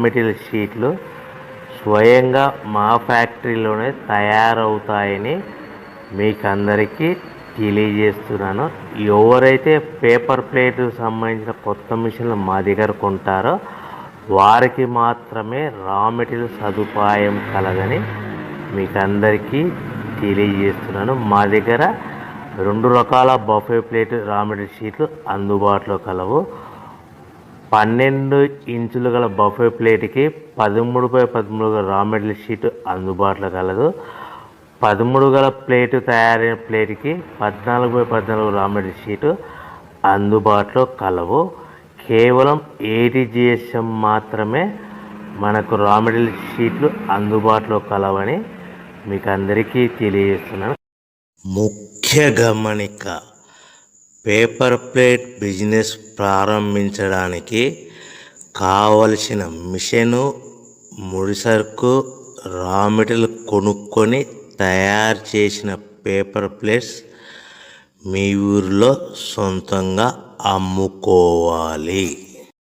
Material షీట్లు స్వయంగా మా ఫ్యాక్టరీలోనే తయారవుతాయని మీకు అందరికీ తెలియజేస్తున్నాను. ఎవరైతే పేపర్ ప్లేట్ సంబంధించిన కొత్త మిషన్లు మా దగ్గర కొంటారో వారికి మాత్రమే రా మెటీరియల్ సదుపాయం కలదని మీకు అందరికీ తెలియజేస్తున్నాను. మా దగ్గర 2 రకాల బఫే ప్లేట్ రా మెటీరియల్ షీట్లు అందుబాటులో కలవు. 12 ఇంచులు గల బఫే ప్లేట్కి 13x13 గల రా మెటీరియల్ షీట్ అందుబాటులో కలదు. 13 గల ప్లేటు తయారైన ప్లేట్కి 14x14 రా మెటీరియల్ షీటు అందుబాటులో కలవు. కేవలం ATGSM మాత్రమే మనకు రా మెటీరియల్ షీట్లు అందుబాటులో కలవని మీకు అందరికీ తెలియజేస్తున్నాను. ముఖ్య గమనిక: పేపర్ ప్లేట్ బిజినెస్ ప్రారంభించడానికి కావలసిన మిషను, ముడిసరుకు, రా మెటీరియల్ కొనుక్కొని తయారు చేసిన పేపర్ ప్లేట్స్ మీ ఊరిలో సొంతంగా అమ్ముకోవాలి.